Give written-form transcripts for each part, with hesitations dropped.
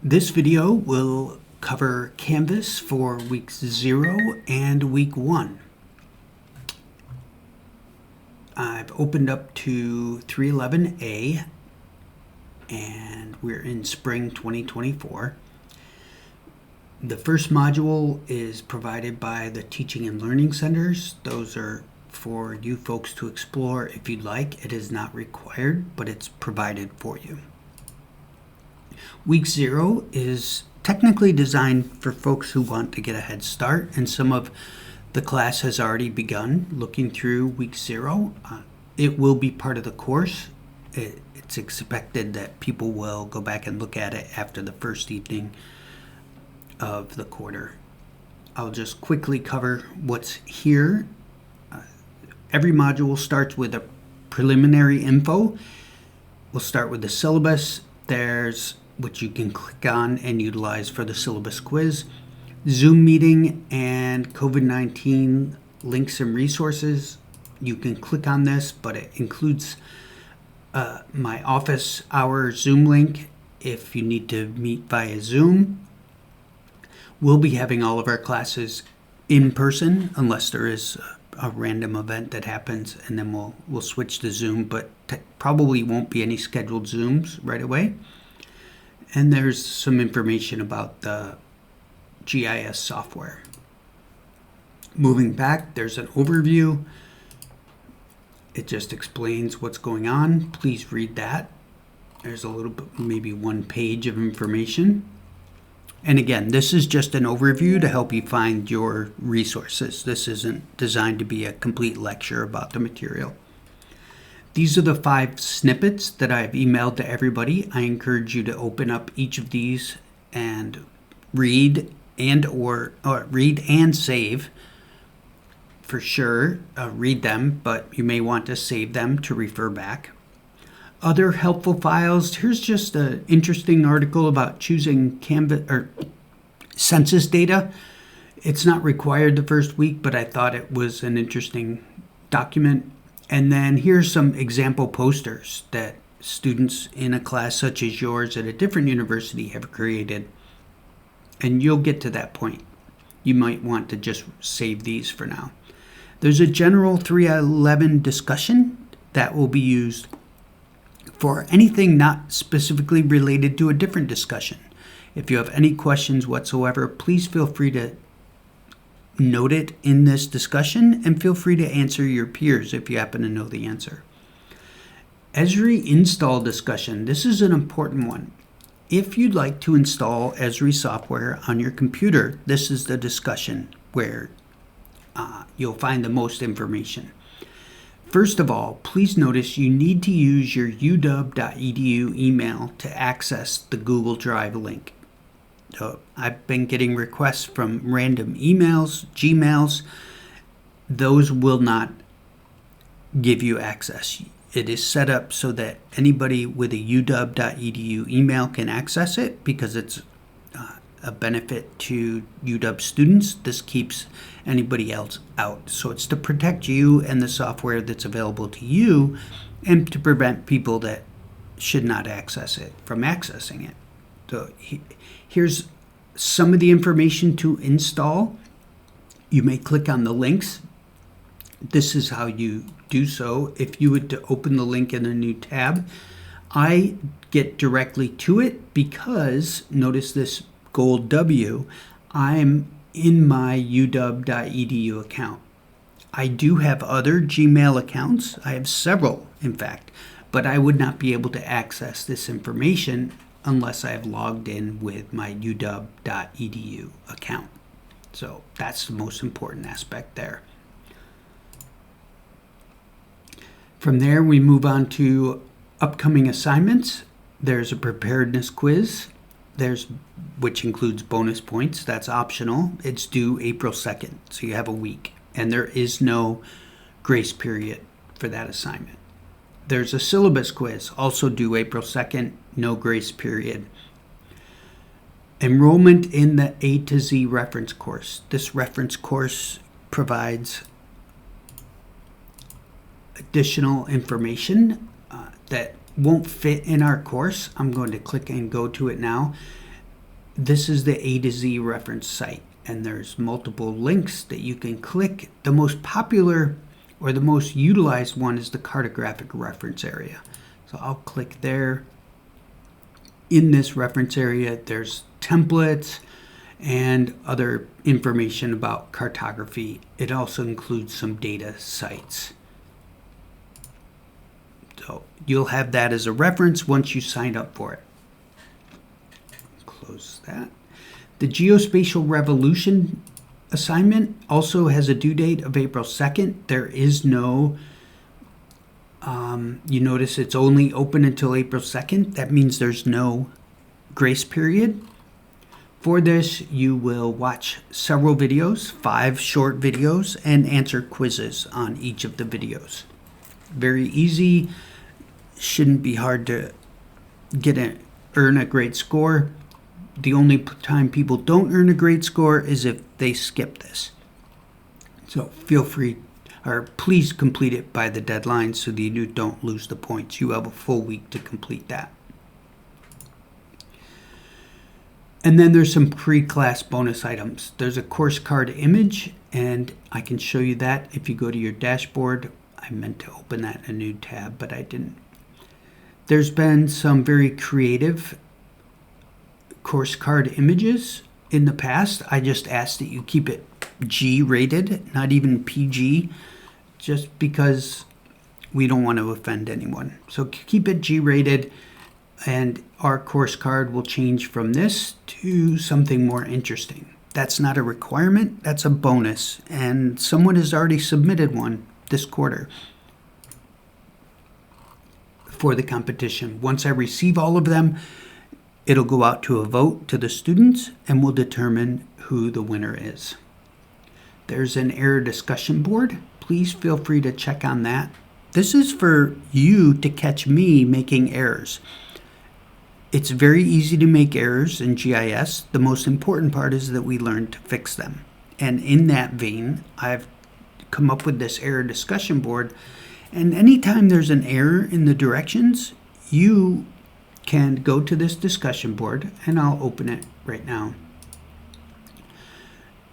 This video will cover Canvas for weeks 0 and week 1. I've opened up to 311A and we're in spring 2024. The first module is provided by the Teaching and Learning Centers. Those are for you folks to explore if you'd like. It is not required, but it's provided for you. Week 0 is technically designed for folks who want to get a head start, and some of the class has already begun looking through week 0. It will be part of the course. It's expected that people will go back and look at it after the first evening of the quarter. I'll just quickly cover what's here. Every module starts with a preliminary info. We'll start with the syllabus. There's which you can click on and utilize for the syllabus quiz. Zoom meeting and COVID-19 links and resources. You can click on this, but it includes my office hour Zoom link if you need to meet via Zoom. We'll be having all of our classes in person unless there is a random event that happens, and then we'll switch to Zoom, but probably won't be any scheduled Zooms right away. And there's some information about the GIS software. Moving back, there's an overview. It just explains what's going on. Please read that. There's a little bit, maybe one page of information. And again, this is just an overview to help you find your resources. This isn't designed to be a complete lecture about the material. These are the 5 snippets that I've emailed to everybody. I encourage you to open up each of these and read or read and save. For sure, read them, but you may want to save them to refer back. Other helpful files. Here's just an interesting article about choosing Canvas or census data. It's not required the first week, but I thought it was an interesting document. And then here's some example posters that students in a class such as yours at a different university have created. And you'll get to that point. You might want to just save these for now. There's a general 311 discussion that will be used for anything not specifically related to a different discussion. If you have any questions whatsoever, please feel free to note it in this discussion, and feel free to answer your peers if you happen to know the answer. Esri install discussion. This is an important one. If you'd like to install Esri software on your computer, this is the discussion where you'll find the most information. First of all, please notice you need to use your uw.edu email to access the Google Drive link. So I've been getting requests from random emails, Gmails. Those will not give you access. It is set up so that anybody with a uw.edu email can access it because it's a benefit to UW students. This keeps anybody else out. So it's to protect you and the software that's available to you, and to prevent people that should not access it from accessing it. So here's some of the information to install. You may click on the links. This is how you do so. If you would to open the link in a new tab, I get directly to it because notice this gold W, I'm in my uw.edu account. I do have other Gmail accounts. I have several, in fact, but I would not be able to access this information unless I have logged in with my uw.edu account. So that's the most important aspect there. From there, we move on to upcoming assignments. There's a preparedness quiz. Which includes bonus points. That's optional. It's due April 2nd, so you have a week. And there is no grace period for that assignment. There's a syllabus quiz, also due April 2nd, no grace period. Enrollment in the A to Z reference course. This reference course provides additional information that won't fit in our course. I'm going to click and go to it now. this is the A to Z reference site, and there's multiple links that you can click. The most popular or the most utilized one is the cartographic reference area. So I'll click there. In this reference area, there's templates and other information about cartography. It also includes some data sites. So you'll have that as a reference once you sign up for it. Close that. The Geospatial Revolution assignment also has a due date of April 2nd. There is no, you notice it's only open until April 2nd. That means there's no grace period. For this, you will watch several videos, 5 short videos, and answer quizzes on each of the videos. Very easy. Shouldn't be hard to earn a great score. The only time people don't earn a great score is if they skip this. So feel free, or please complete it by the deadline so that you don't lose the points. You have a full week to complete that. And then there's some pre-class bonus items. There's a course card image, and I can show you that if you go to your dashboard. I meant to open that in a new tab, but I didn't. There's been some very creative course card images in the past. I just asked that you keep it G rated, not even PG, just because we don't want to offend anyone. So keep it G rated, and our course card will change from this to something more interesting. That's not a requirement, that's a bonus, and someone has already submitted one this quarter for the competition. Once I receive all of them, it'll go out to a vote to the students, and we'll determine who the winner is. There's an error discussion board. Please feel free to check on that. This is for you to catch me making errors. It's very easy to make errors in GIS. The most important part is that we learn to fix them. And in that vein, I've come up with this error discussion board. And anytime there's an error in the directions, you can go to this discussion board, and I'll open it right now.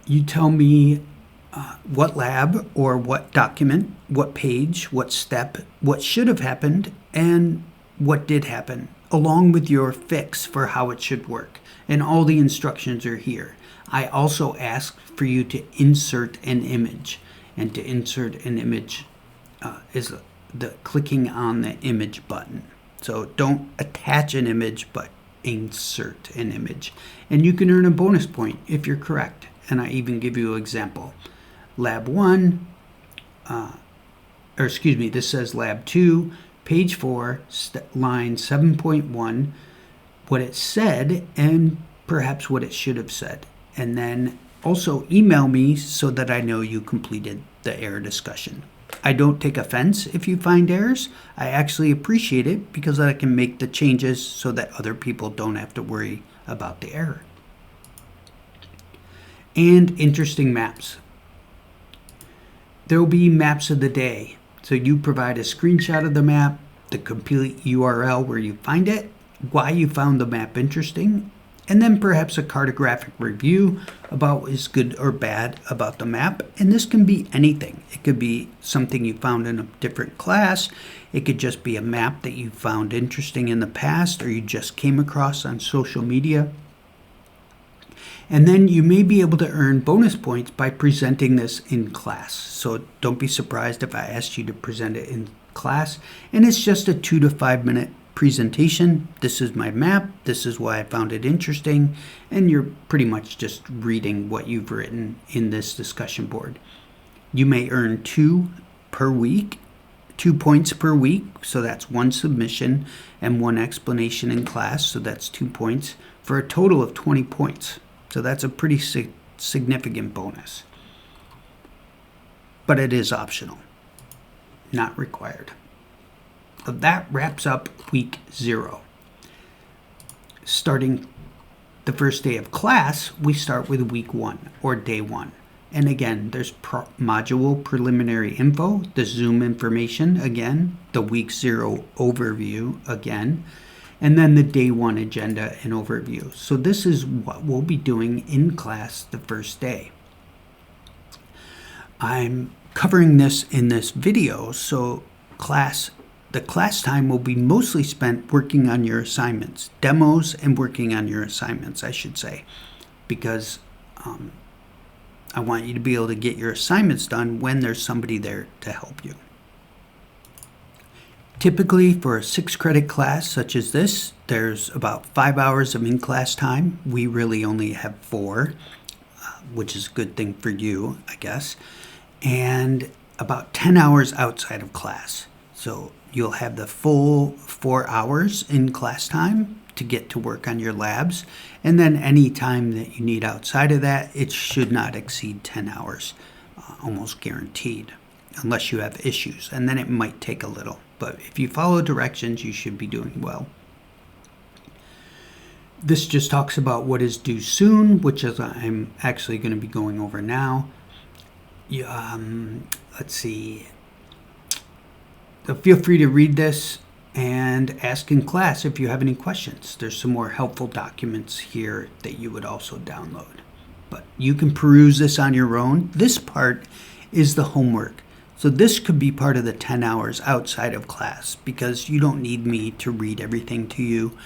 You tell me what lab or what document, what page, what step, what should have happened, and what did happen, along with your fix for how it should work. And all the instructions are here. I also ask for you to insert an image, and to insert an image is the clicking on the image button. So don't attach an image, but insert an image. And you can earn a bonus point if you're correct. And I even give you an example. Lab 1, this says Lab 2, page 4, line 7.1, what it said and perhaps what it should have said. And then also email me so that I know you completed the error discussion. I don't take offense if you find errors. I actually appreciate it because I can make the changes so that other people don't have to worry about the error. And interesting maps. There will be maps of the day. So you provide a screenshot of the map, the complete URL where you find it, why you found the map interesting, and then perhaps a cartographic review about what is good or bad about the map. And this can be anything. It could be something you found in a different class. It could just be a map that you found interesting in the past or you just came across on social media. And then you may be able to earn bonus points by presenting this in class. So don't be surprised if I asked you to present it in class. And it's just a 2 to 5 minute presentation. This is my map. This is why I found it interesting. And you're pretty much just reading what you've written in this discussion board. You may earn 2 points per week. So that's 1 submission and 1 explanation in class. So that's 2 points for a total of 20 points. So that's a pretty significant bonus. But it is optional, not required. So that wraps up week 0. Starting the first day of class, we start with week 1 or day 1. And again, there's module preliminary info, the Zoom information again, the week 0 overview again, and then the day one agenda and overview. So this is what we'll be doing in class the first day. I'm covering this in this video, so the class time will be mostly spent working on your assignments, demos and working on your assignments, I should say, because I want you to be able to get your assignments done when there's somebody there to help you. Typically for a 6-credit class such as this, there's about 5 hours of in-class time. We really only have 4, which is a good thing for you, I guess, and about 10 hours outside of class. So you'll have the full 4 hours in class time to get to work on your labs, and then any time that you need outside of that, it should not exceed 10 hours, almost guaranteed, unless you have issues, and then it might take a little. But if you follow directions, you should be doing well. This just talks about what is due soon, which is I'm actually going to be going over now. Let's see. So feel free to read this and ask in class if you have any questions. There's some more helpful documents here that you would also download. But you can peruse this on your own. This part is the homework. So this could be part of the 10 hours outside of class, because you don't need me to read everything to you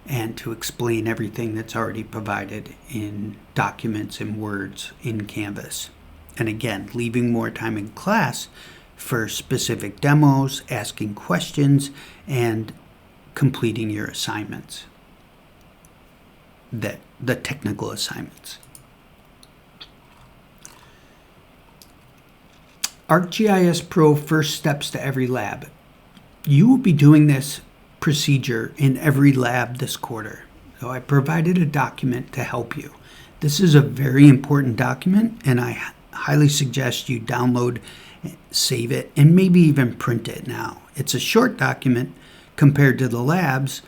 and to explain everything that's already provided in documents and words in Canvas. And again, leaving more time in class for specific demos, asking questions, and completing your assignments, the technical assignments. ArcGIS Pro First Steps to Every Lab. You will be doing this procedure in every lab this quarter. So I provided a document to help you. This is a very important document, and I highly suggest you download, save it, and maybe even print it now. It's a short document compared to the labs,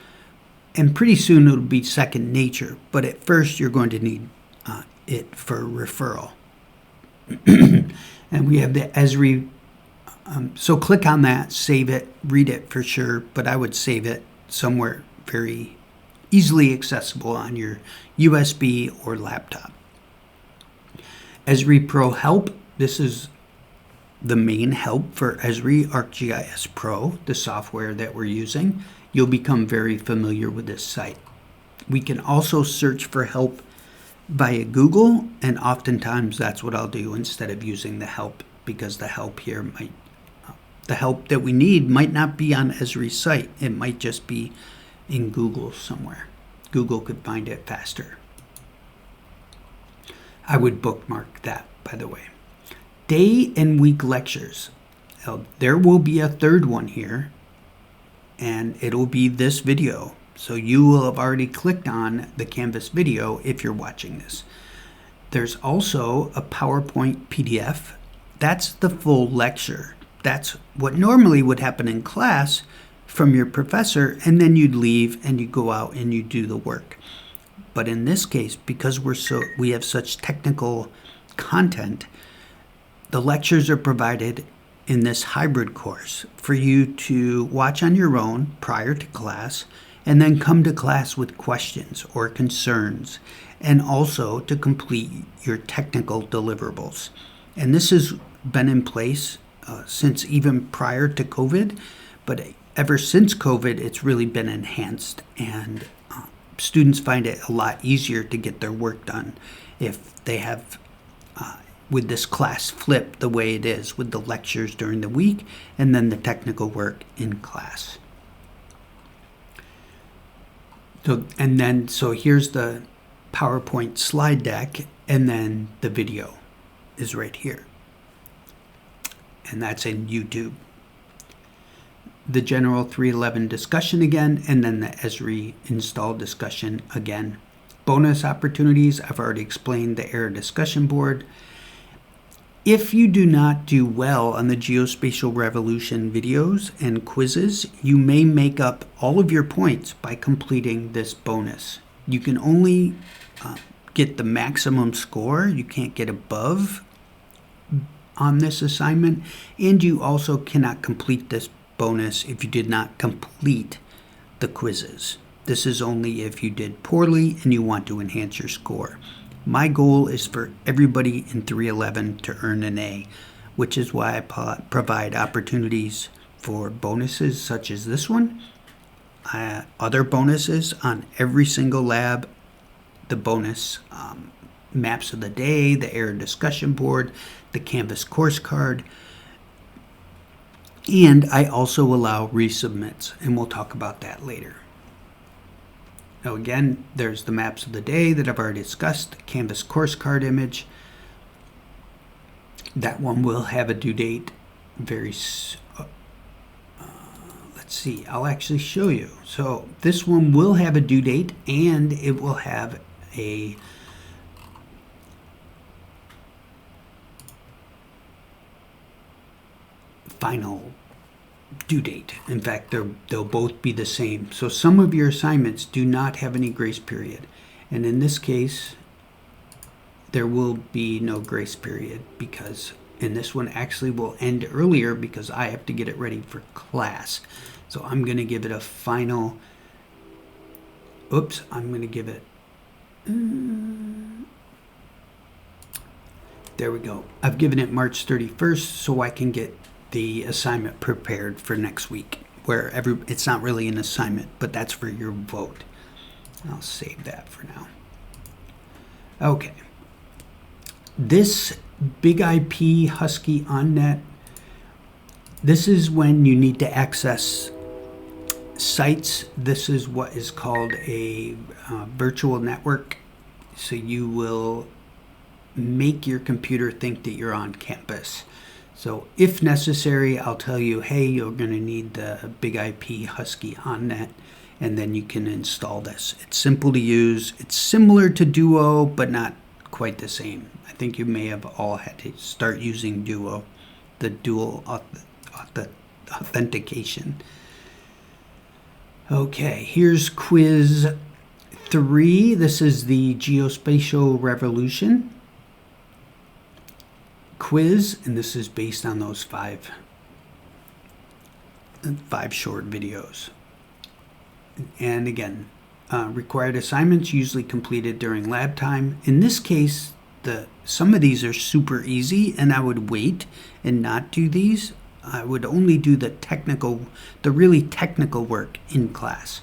and pretty soon it'll be second nature, but at first you're going to need it for referral. And we have the Esri, so click on that, save it, read it for sure, but I would save it somewhere very easily accessible on your USB or laptop. Esri Pro Help, this is the main help for Esri ArcGIS Pro, the software that we're using. You'll become very familiar with this site. We can also search for help via Google, and oftentimes that's what I'll do instead of using the help, because the help here the help that we need might not be on Esri's site. It might just be in Google somewhere. Google could find it faster. I would bookmark that, by the way. Day and week lectures. Now, there will be a third one here, and it'll be this video. So you will have already clicked on the Canvas video if you're watching this. There's also a PowerPoint PDF. That's the full lecture. That's what normally would happen in class from your professor, and then you'd leave and you go out and you do the work. But in this case, because we have such technical content, the lectures are provided in this hybrid course for you to watch on your own prior to class, and then come to class with questions or concerns, and also to complete your technical deliverables. And this has been in place since even prior to COVID, but ever since COVID, it's really been enhanced, and students find it a lot easier to get their work done if they have, with this class flip the way it is, with the lectures during the week and then the technical work in class. So here's the PowerPoint slide deck, and then the video is right here. And that's in YouTube. The general 311 discussion again, and then the Esri install discussion again. Bonus opportunities, I've already explained the error discussion board. If you do not do well on the geospatial revolution videos and quizzes, you may make up all of your points by completing this bonus. You can only get the maximum score. You can't get above on this assignment, and you also cannot complete this bonus if you did not complete the quizzes. This is only if you did poorly and you want to enhance your score. My goal is for everybody in 311 to earn an A, which is why I provide opportunities for bonuses such as this one, other bonuses on every single lab, the bonus maps of the day, the error discussion board, the Canvas course card, and I also allow resubmits, and we'll talk about that later. Now again, there's the maps of the day that I've already discussed, Canvas course card image. That one will have a due date let's see, I'll actually show you. So this one will have a due date and it will have a final due date. In fact, they'll both be the same. So some of your assignments do not have any grace period. And in this case, there will be no grace period because, and this one actually will end earlier because I have to get it ready for class. So I'm going to give it a final, I'm going to give it, there we go. I've given it March 31st so I can get the assignment prepared for next week, where it's not really an assignment, but that's for your vote. I'll save that for now. Okay. This Big IP Husky OnNet, this is when you need to access sites. This is what is called a virtual network. So you will make your computer think that you're on campus. So if necessary, I'll tell you, hey, you're going to need the Big IP Husky OnNet, and then you can install this. It's simple to use. It's similar to Duo, but not quite the same. I think you may have all had to start using Duo, the dual authentication. Okay, here's quiz 3. This is the geospatial revolution quiz, and this is based on those five short videos. And again, required assignments usually completed during lab time. In this case, some of these are super easy, and I would wait and not do these. I would only do the really technical work in class.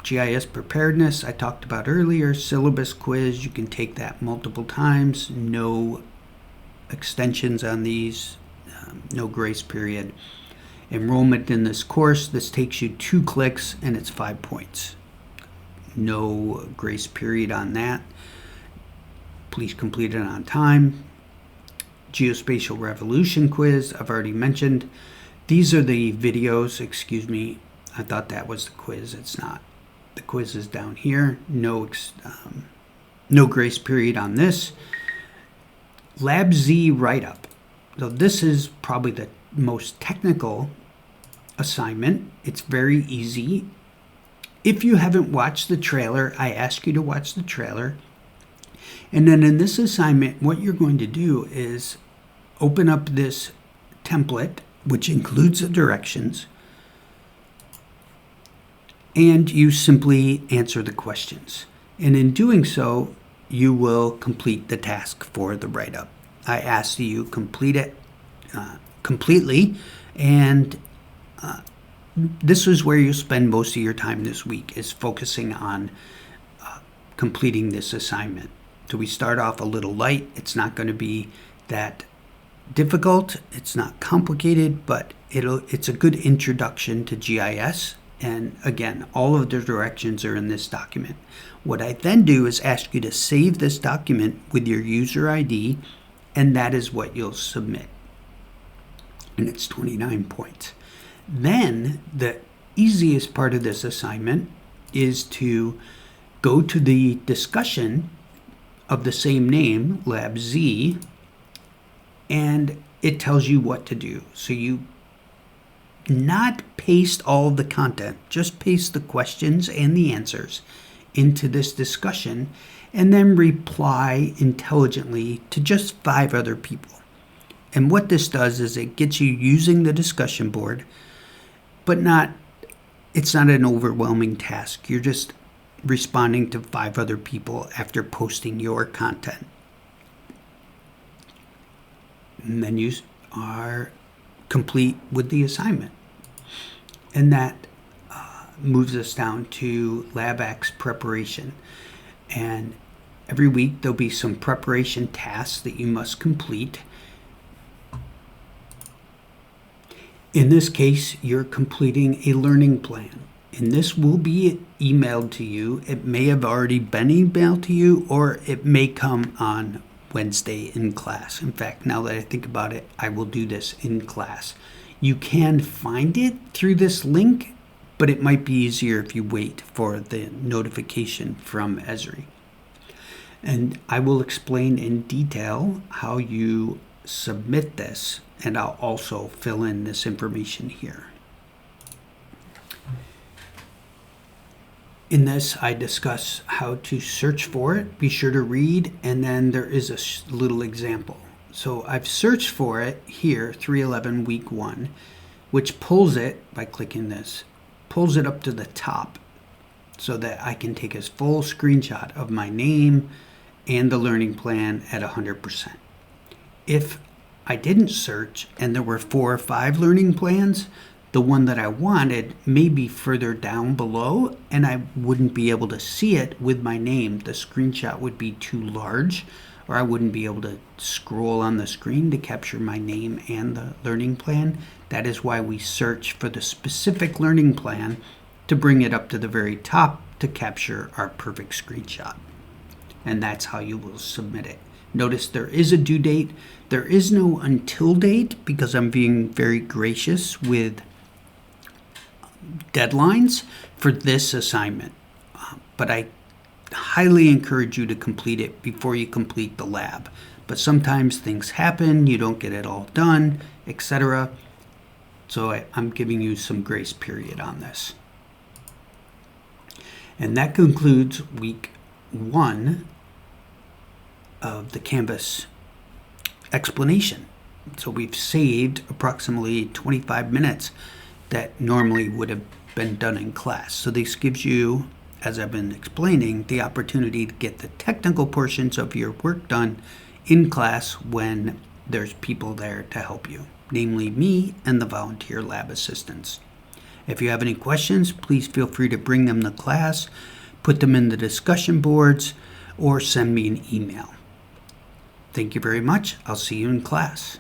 GIS preparedness, I talked about earlier. Syllabus quiz, you can take that multiple times. No extensions on these, no grace period. Enrollment in this course, this takes you 2 clicks and it's 5 points. No grace period on that. Please complete it on time. Geospatial revolution quiz, I've already mentioned. These are the videos, excuse me. I thought that was the quiz. It's not. The quiz is down here. No grace period on this. Lab Z write-up. So this is probably the most technical assignment. It's very easy. If you haven't watched the trailer, I ask you to watch the trailer. And then in this assignment, what you're going to do is open up this template, which includes the directions, and you simply answer the questions. And in doing so, you will complete the task for the write-up. I ask that you complete it completely, and this is where you'll spend most of your time this week, is focusing on completing this assignment. So we start off a little light. It's not going to be that difficult. It's not complicated, but it's a good introduction to GIS. And again, all of the directions are in this document. What I then do is ask you to save this document with your user ID, and that is what you'll submit. And it's 29 points. Then the easiest part of this assignment is to go to the discussion of the same name, Lab Z, and it tells you what to do. So you not paste all of the content, just paste the questions and the answers into this discussion, and then reply intelligently to just 5 other people. And what this does is it gets you using the discussion board, but not it's not an overwhelming task. You're just responding to 5 other people after posting your content. And then you are complete with the assignment. And that moves us down to LabX preparation. And every week there'll be some preparation tasks that you must complete. In this case, you're completing a learning plan. And this will be emailed to you. It may have already been emailed to you, or it may come on Wednesday in class. In fact, now that I think about it, I will do this in class. You can find it through this link, but it might be easier if you wait for the notification from Esri. And I will explain in detail how you submit this, and I'll also fill in this information here. In this, I discuss how to search for it. Be sure to read, and then there is a little example. So I've searched for it here, 311 week 1, which pulls it, by clicking this, pulls it up to the top so that I can take a full screenshot of my name and the learning plan at 100%. If I didn't search and there were 4 or 5 learning plans, the one that I wanted may be further down below and I wouldn't be able to see it with my name. The screenshot would be too large, or I wouldn't be able to scroll on the screen to capture my name and the learning plan. That is why we search for the specific learning plan to bring it up to the very top to capture our perfect screenshot. And that's how you will submit it. Notice there is a due date. There is no until date because I'm being very gracious with deadlines for this assignment. But I highly encourage you to complete it before you complete the lab. But sometimes things happen, you don't get it all done, etc. So I'm giving you some grace period on this. And that concludes week 1 of the Canvas explanation. So we've saved approximately 25 minutes that normally would have been done in class. So this gives you, as I've been explaining, the opportunity to get the technical portions of your work done in class when there's people there to help you, namely me and the volunteer lab assistants. If you have any questions, please feel free to bring them to class, put them in the discussion boards, or send me an email. Thank you very much. I'll see you in class.